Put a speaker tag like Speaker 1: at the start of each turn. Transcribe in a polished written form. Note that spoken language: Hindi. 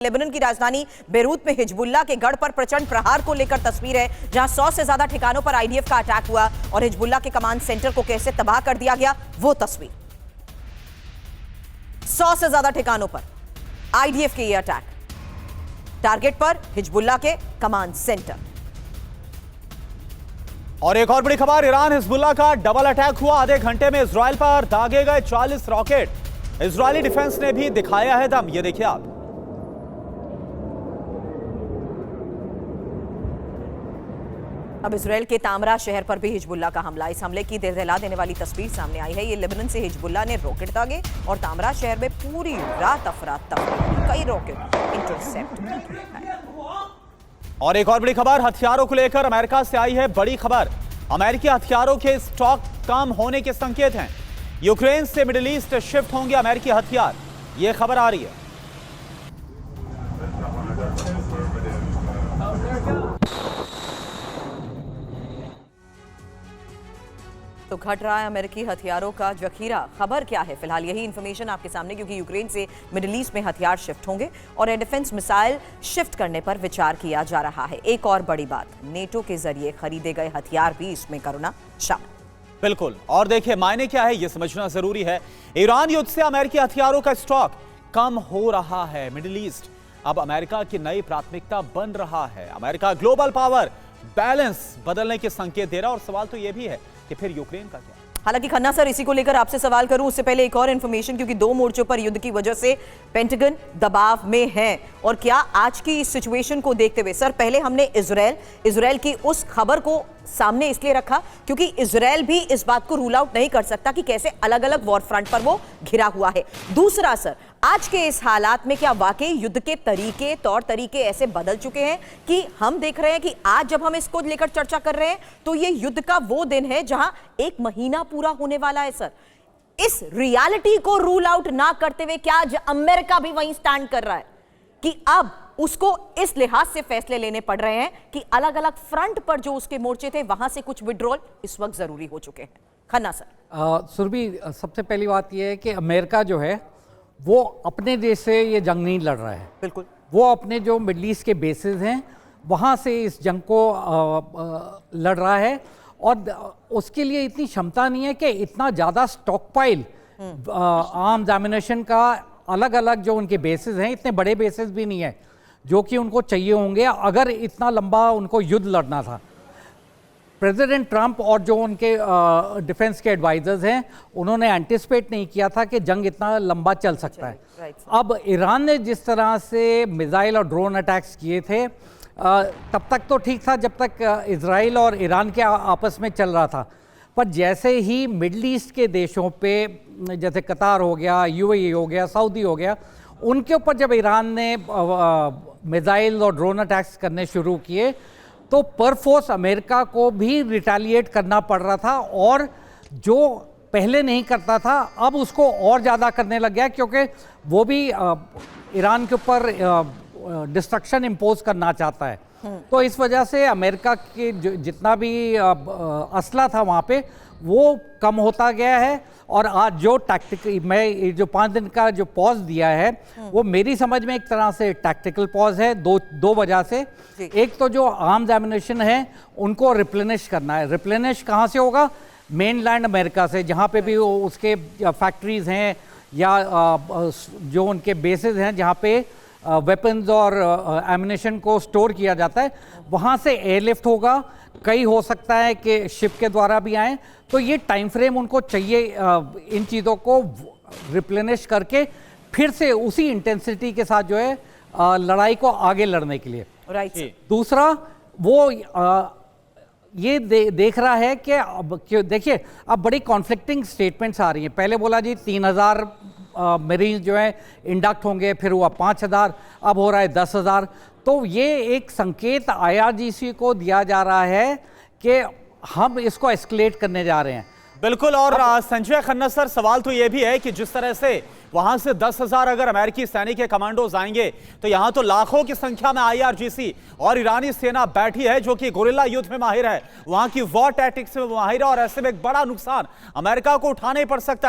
Speaker 1: लेबनान की राजधानी बेरूत में हिजबुल्लाह के गढ़ पर प्रचंड प्रहार को लेकर तस्वीर है, जहां 100 से ज्यादा ठिकानों पर आईडीएफ का अटैक हुआ और हिजबुल्लाह के कमांड सेंटर को कैसे तबाह कर दिया गया, वो तस्वीर। 100 से ज्यादा ठिकानों पर आईडीएफ के ये अटैक, टारगेट पर हिजबुल्लाह के कमांड सेंटर।
Speaker 2: और एक और बड़ी खबर, ईरान हिजबुल्लाह का डबल अटैक हुआ। आधे घंटे में इजराइल पर दागे गए 40 रॉकेट। इजरायली डिफेंस ने भी दिखाया है दम, ये देखिए आप।
Speaker 1: अब इजरायल के तामरा शहर पर भी हिजबुल्लाह का हमला। इस हमले की दिल देने वाली तस्वीर सामने आई है। ये लेबनान से हिजबुल्लाह ने रॉकेट दागे और तामरा शहर में पूरी रात अफरा-तफरी, कई रॉकेट इंटरसेप्ट।
Speaker 2: और एक और बड़ी खबर, हथियारों को लेकर अमेरिका से आई है बड़ी खबर। अमेरिकी हथियारों के स्टॉक कम होने के संकेत हैं। यूक्रेन से मिडिल ईस्ट शिफ्ट होंगे अमेरिकी हथियार, यह खबर आ रही है।
Speaker 1: तो घट रहा है अमेरिकी हथियारों का जखीरा। खबर क्या है फिलहाल, यही इंफॉर्मेशन आपके सामने, क्योंकि यूक्रेन से मिडिल ईस्ट में हथियार शिफ्ट होंगे और एयर डिफेंस मिसाइल शिफ्ट करने पर विचार किया जा रहा है। एक और बड़ी बात, नेटो के जरिए खरीदे गए हथियार भी इसमें करना शामिल।
Speaker 2: बिल्कुल, और देखिए मायने क्या है, यह समझना जरूरी है। ईरान युद्ध से अमेरिकी हथियारों का स्टॉक कम हो रहा है। मिडिल ईस्ट अब अमेरिका की नई प्राथमिकता बन रहा है। अमेरिका ग्लोबल पावर बैलेंस बदलने के संकेत दे रहा है। और सवाल तो यह भी है कि फिर यूक्रेन का क्या?
Speaker 1: हालांकि खन्ना सर, इसी को लेकर आपसे सवाल करूं उससे पहले एक और इंफॉर्मेशन, क्योंकि दो मोर्चों पर युद्ध की वजह से पेंटागन दबाव में है। और क्या आज की इस सिचुएशन को देखते हुए, सर पहले हमने इजरायल की उस खबर को सामने इसलिए रखा क्योंकि इजरायल भी इस बात को रूल आउट नहीं कर सकता कि कैसे अलग अलग वॉर फ्रंट पर वो घिरा हुआ है। दूसरा सर, आज के इस हालात में क्या वाकई युद्ध के तरीके, तौर तरीके ऐसे बदल चुके हैं कि हम देख रहे हैं कि आज जब हम इसको लेकर चर्चा कर रहे हैं तो ये युद्ध का वो दिन है जहां 1 महीना पूरा होने वाला है। सर, इस रियलिटी को रूल आउट ना करते हुए क्या अमेरिका भी वहीं स्टैंड कर रहा है कि अब उसको इस लिहाज से फैसले लेने पड़ रहे हैं कि अलग अलग फ्रंट पर जो उसके मोर्चे थे वहां से कुछ विड्रॉल इस वक्त जरूरी हो चुके हैं? खन्ना सर।
Speaker 3: सुरभि, सबसे पहली बात यह है कि अमेरिका जो है वो अपने देश से ये जंग नहीं लड़ रहा है।
Speaker 1: बिल्कुल,
Speaker 3: वो अपने जो मिडल ईस्ट के बेसिस हैं वहाँ से इस जंग को लड़ रहा है। और उसके लिए इतनी क्षमता नहीं है कि इतना ज़्यादा स्टॉकपाइल आर्म्स एम्युनिशन का अलग अलग जो उनके बेसिस हैं, इतने बड़े बेसिस भी नहीं है जो कि उनको चाहिए होंगे अगर इतना लंबा उनको युद्ध लड़ना था। प्रेसिडेंट ट्रंप और जो उनके डिफेंस के एडवाइजर्स हैं, उन्होंने एंटिसिपेट नहीं किया था कि जंग इतना लंबा चल सकता है। अब ईरान ने जिस तरह से मिसाइल और ड्रोन अटैक्स किए थे, तब तक तो ठीक था जब तक इजराइल और ईरान के आपस में चल रहा था। पर जैसे ही मिडल ईस्ट के देशों पे, जैसे कतार हो गया, यूएई हो गया, सऊदी हो गया, उनके ऊपर जब ईरान ने मिसाइल और ड्रोन अटैक्स करने शुरू किए तो पर फोर्स अमेरिका को भी रिटेलिएट करना पड़ रहा था। और जो पहले नहीं करता था अब उसको और ज़्यादा करने लग गया, क्योंकि वो भी ईरान के ऊपर डिस्ट्रक्शन इम्पोज करना चाहता है। तो इस वजह से अमेरिका के जितना भी असला था वहाँ पे वो कम होता गया है। और आज जो मैं जो 5 दिन का जो पॉज दिया है वो मेरी समझ में एक तरह से टैक्टिकल पॉज है, दो वजह से। एक तो जो आर्म्स एम्युनिशन है उनको रिप्लेनिश करना है। रिप्लेनिश कहाँ से होगा? मेनलैंड अमेरिका से, जहाँ पे भी उसके फैक्ट्रीज हैं या जो उनके बेसिस हैं जहाँ पे वेपन्स और एम्युनिशन को स्टोर किया जाता है, वहाँ से एयरलिफ्ट होगा। कई हो सकता है कि शिप के द्वारा भी आए। तो ये टाइम फ्रेम उनको चाहिए इन चीज़ों को रिप्लेनिश करके फिर से उसी इंटेंसिटी के साथ जो है लड़ाई को आगे लड़ने के लिए।
Speaker 1: राइट।
Speaker 3: दूसरा, वो ये देख रहा है कि देखिए अब बड़ी कॉन्फ्लिक्टिंग स्टेटमेंट्स आ रही हैं। पहले बोला जी 3000 मरीज जो है इंडक्ट होंगे, फिर हुआ 5000, अब हो रहा है 10,000। तो ये एक संकेत IRGC को दिया जा रहा है कि हम इसको एस्केलेट करने जा रहे हैं।
Speaker 2: बिल्कुल। और संजय खन्ना सर, सवाल तो यह भी है कि जिस तरह से वहां से 10,000 अगर अमेरिकी सैनिक के कमांडोज आएंगे तो यहां तो लाखों की संख्या में IRGC और ईरानी सेना बैठी है जो कि गुरिल्ला युद्ध में माहिर है, वहां की वॉर टैक्टिक्स में माहिर है। और ऐसे में एक बड़ा नुकसान अमेरिका को उठाना ही पड़ सकता है।